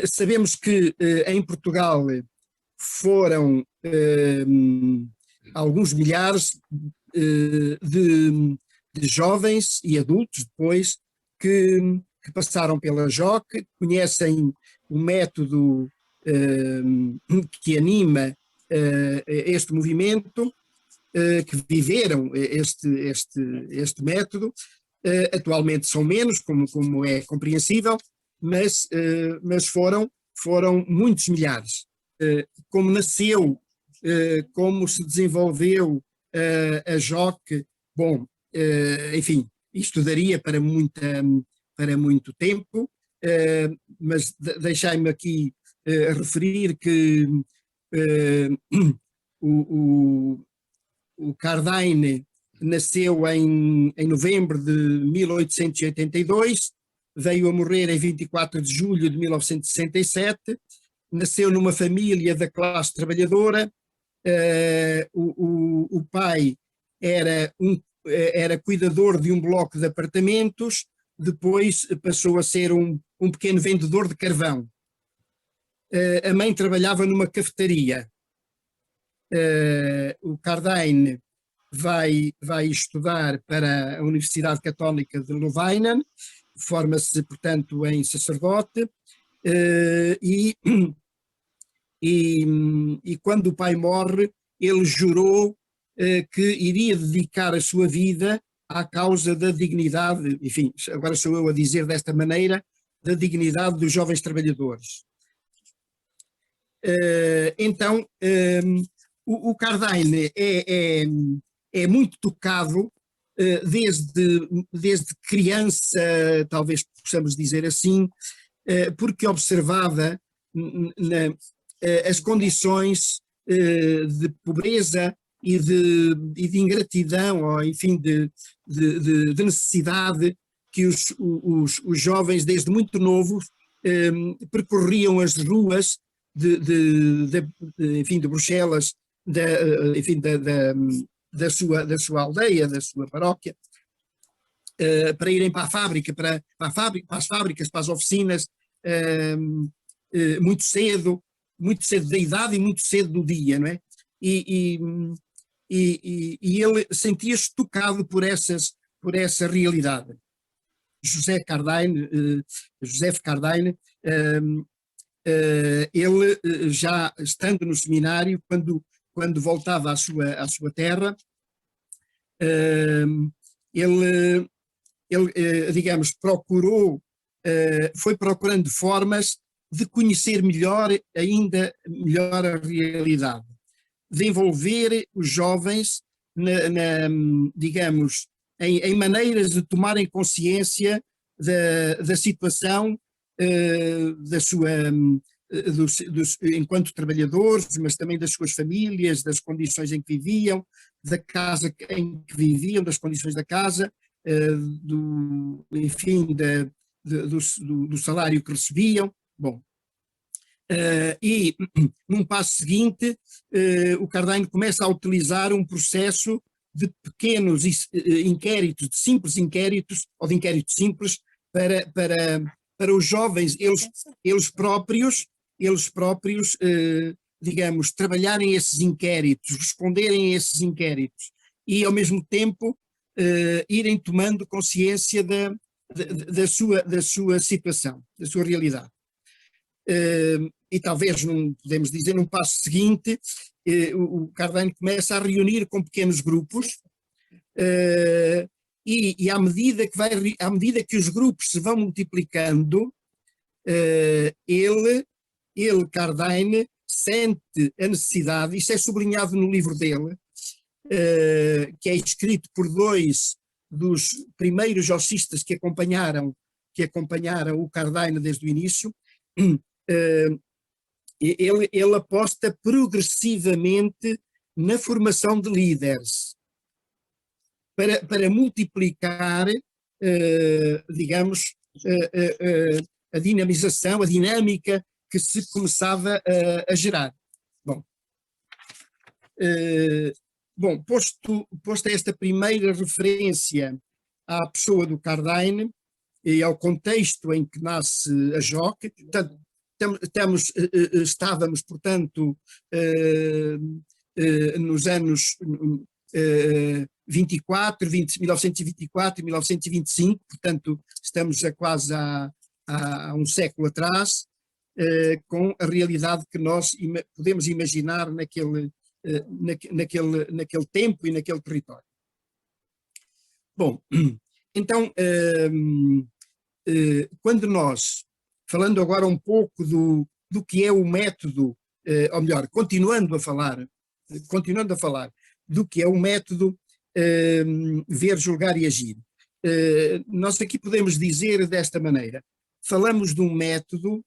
sabemos que em Portugal foram alguns milhares de jovens e adultos depois que passaram pela JOC, conhecem o método que anima este movimento, que viveram este método. Atualmente são menos, como é compreensível, mas foram muitos milhares. Como nasceu, como se desenvolveu a JOC, bom, enfim, isto daria para muito tempo, mas deixai-me aqui referir que o Cardijn nasceu em novembro de 1882, veio a morrer em 24 de julho de 1967, nasceu numa família da classe trabalhadora. O pai era cuidador de um bloco de apartamentos, depois passou a ser um pequeno vendedor de carvão. A mãe trabalhava numa cafetaria. O Cardijn vai estudar para a Universidade Católica de Louvain, forma-se, portanto, em sacerdote, e quando o pai morre, ele jurou que iria dedicar a sua vida à causa da dignidade, enfim, agora sou eu a dizer desta maneira, da dignidade dos jovens trabalhadores. Então, o Cardijn é muito tocado desde criança, talvez possamos dizer assim, porque observava as condições de pobreza e de ingratidão, ou enfim, de necessidade que os jovens, desde muito novos, percorriam as ruas enfim, de Bruxelas, enfim, da sua aldeia, da sua paróquia, para irem para a fábrica, para as fábricas, para as oficinas, muito cedo da idade e muito cedo do dia, não é? E ele sentia-se tocado por essa realidade. Joseph Cardijn, ele já estando no seminário, quando voltava à sua terra, ele digamos, foi procurando formas de conhecer ainda melhor a realidade, de envolver os jovens digamos, em maneiras de tomarem consciência da situação enquanto trabalhadores, mas também das suas famílias, das condições em que viviam, da casa em que viviam, das condições da casa, enfim, do salário que recebiam. Bom, e num passo seguinte, o Cardijn começa a utilizar um processo de pequenos inquéritos, de simples inquéritos, ou de inquéritos simples, para os jovens, eles próprios, digamos, trabalharem esses inquéritos, responderem a esses inquéritos e, ao mesmo tempo, irem tomando consciência da sua situação, da sua realidade. E talvez, podemos dizer, num passo seguinte, o Cardijn começa a reunir com pequenos grupos, e à medida que os grupos se vão multiplicando, Cardijn, sente a necessidade, isso é sublinhado no livro dele, que é escrito por dois dos primeiros jocistas que acompanharam o Cardijn desde o início. Ele aposta progressivamente na formação de líderes, para multiplicar, digamos, a dinamização, a dinâmica que se começava a gerar. Bom, posto esta primeira referência à pessoa do Cardijn e ao contexto em que nasce a JOC, portanto, estávamos, portanto, nos anos 1924 e 1925, portanto, estamos a quase há um século atrás, com a realidade que nós podemos imaginar naquele tempo e naquele território. Bom, então, quando nós, falando agora um pouco do que é o método, ou melhor, continuando a falar do que é o método ver, julgar e agir, nós aqui podemos dizer desta maneira: falamos de um método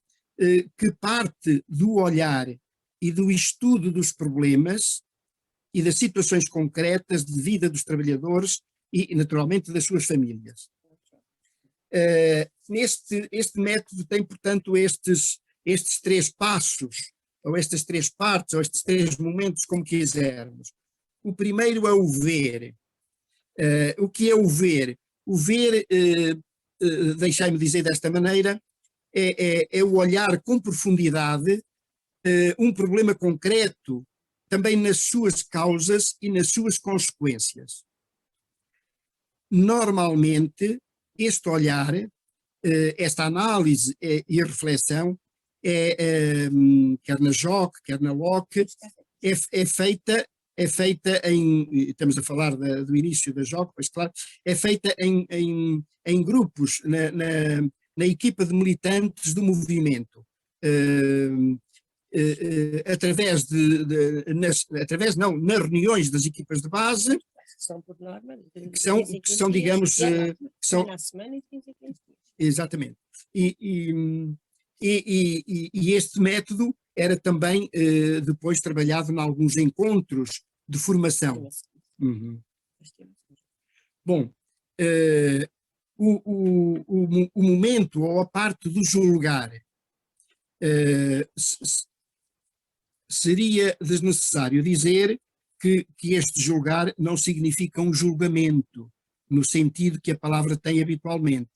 que parte do olhar e do estudo dos problemas e das situações concretas de vida dos trabalhadores e, naturalmente, das suas famílias. Este método tem, portanto, estes três passos, ou estas três partes, ou estes três momentos, como quisermos. O primeiro é o ver. O que é o ver? O ver, deixai-me dizer desta maneira, é o olhar com profundidade um problema concreto, também nas suas causas e nas suas consequências. Normalmente, este olhar, esta análise e reflexão, quer na Jock, quer na Locke, é feita estamos a falar do início da Jock, pois claro, é feita em grupos, na equipa de militantes do movimento, nas reuniões das equipas de base, São por norma, que são digamos, que são, na semana e 15 a 15 dias. Exatamente. E este método era também depois trabalhado em alguns encontros de formação. Uhum. Bom, o momento ou a parte do julgar seria desnecessário dizer que este julgar não significa um julgamento, no sentido que a palavra tem habitualmente.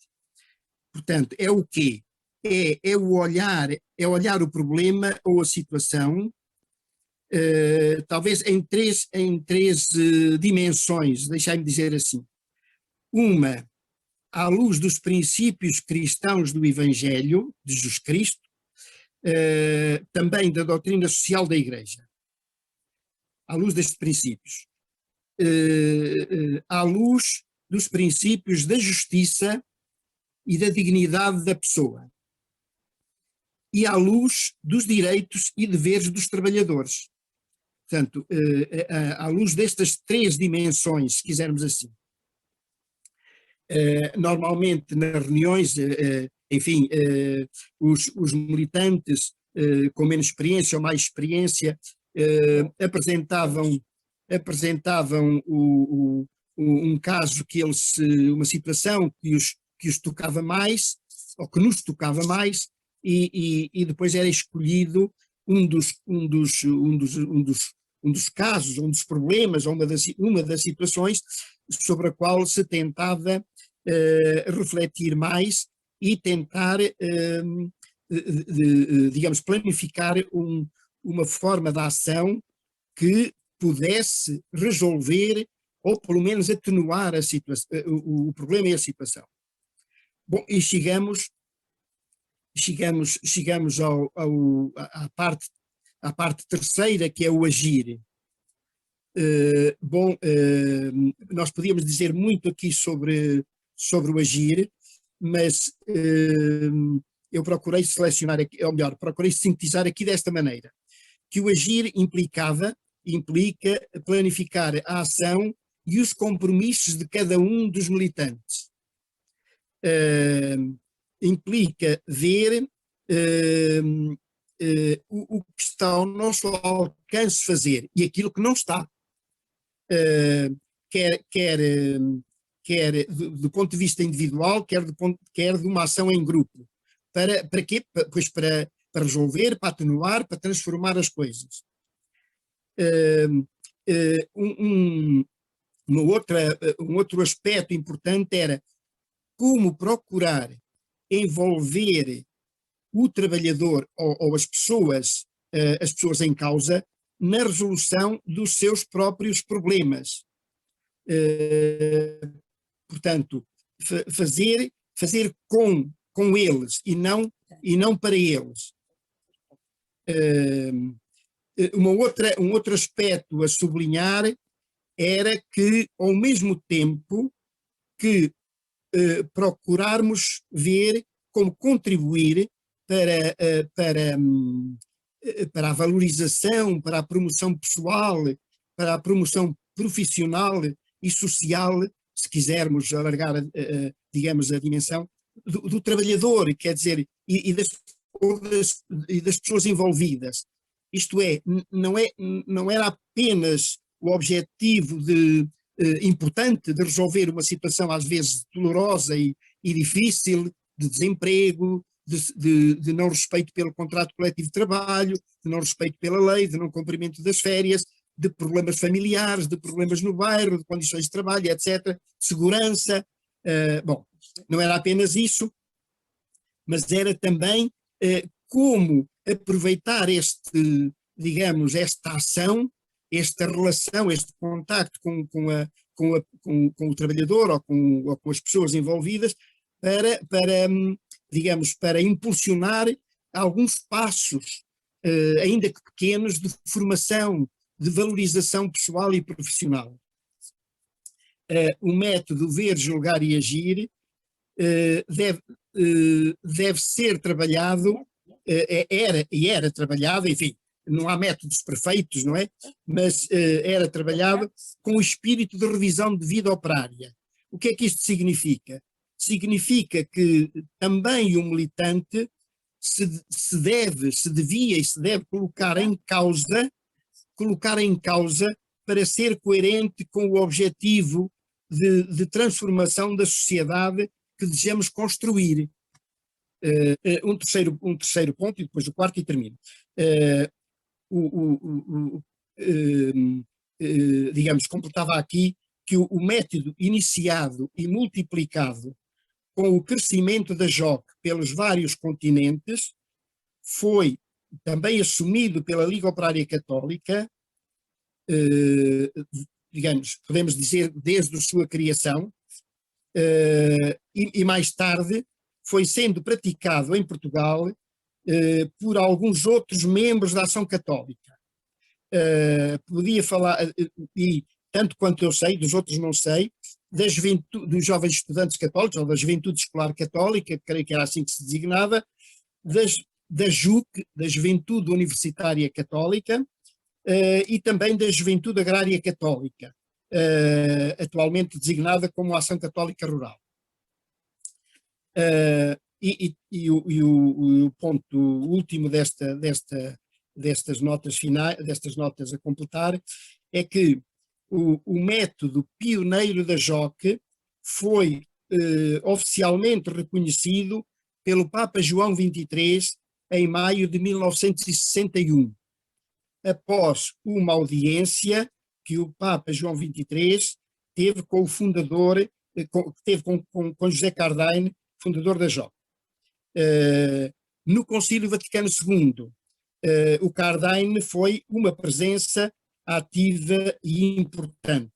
Portanto, é o quê? É olhar o problema ou a situação, talvez em três dimensões, deixai-me dizer assim. Uma, à luz dos princípios cristãos do Evangelho de Jesus Cristo, também da doutrina social da Igreja. À luz destes princípios. À luz dos princípios da justiça e da dignidade da pessoa. E à luz dos direitos e deveres dos trabalhadores. Portanto, à luz destas três dimensões, se quisermos assim. Normalmente nas reuniões, enfim, os militantes com menos experiência ou mais experiência apresentavam um caso uma situação que os tocava mais, ou que nos tocava mais, e depois era escolhido um dos casos, um dos problemas, ou uma das situações sobre a qual se tentava refletir mais e tentar, digamos, planificar uma forma de ação que pudesse resolver ou pelo menos atenuar o problema e a situação. Bom, e chegamos à parte terceira, que é o agir. Nós podíamos dizer muito aqui sobre o agir, mas eu procurei selecionar aqui, ou melhor, procurei sintetizar aqui desta maneira, que o agir implica planificar a ação e os compromissos de cada um dos militantes. Implica ver o que está ao nosso alcance fazer e aquilo que não está. Quer do ponto de vista individual, quer de uma ação em grupo. Para quê? Pois para resolver, para atenuar, para transformar as coisas. Um outro aspecto importante era como procurar envolver o trabalhador ou as pessoas em causa na resolução dos seus próprios problemas. Portanto, fazer com eles e não para eles. Um outro aspecto a sublinhar era que, ao mesmo tempo que procurarmos ver como contribuir para a valorização, para a promoção pessoal, para a promoção profissional e social, se quisermos alargar, digamos, a dimensão, do trabalhador, quer dizer, e das pessoas envolvidas. Isto é, não era apenas o objetivo importante de resolver uma situação às vezes dolorosa e difícil, de desemprego, de não respeito pelo contrato coletivo de trabalho, de não respeito pela lei, de não cumprimento das férias, de problemas familiares, de problemas no bairro, de condições de trabalho, etc., segurança. Bom, não era apenas isso, mas era também como aproveitar digamos, esta ação, esta relação, este contacto com o trabalhador ou com as pessoas envolvidas digamos, para impulsionar alguns passos, ainda que pequenos, de formação, de valorização pessoal e profissional. O método ver, julgar e agir deve ser trabalhado, era trabalhado, enfim, não há métodos perfeitos, não é? Mas era trabalhado com o espírito de revisão de vida operária. O que é que isto significa? Significa que também o militante se devia e se deve colocar em causa para ser coerente com o objetivo de transformação da sociedade que desejamos construir. Um terceiro ponto, e depois o quarto e termino. Digamos, completava aqui que o método iniciado e multiplicado com o crescimento da JOC pelos vários continentes foi também assumido pela Liga Operária Católica, digamos, podemos dizer desde a sua criação, e mais tarde foi sendo praticado em Portugal por alguns outros membros da Ação Católica. Podia falar, e tanto quanto eu sei, dos outros não sei, dos jovens estudantes católicos, ou da Juventude Escolar Católica, creio que era assim que se designava, da JUC, da Juventude Universitária Católica, e também da Juventude Agrária Católica, atualmente designada como Ação Católica Rural. O ponto último destas notas finais, destas notas a completar, é que o método pioneiro da JOC foi oficialmente reconhecido pelo Papa João XXIII em maio de 1961, após uma audiência que o Papa João XXIII teve com o fundador, teve com José Cardain, fundador da JOC. No Concílio Vaticano II, o Cardain foi uma presença ativa e importante.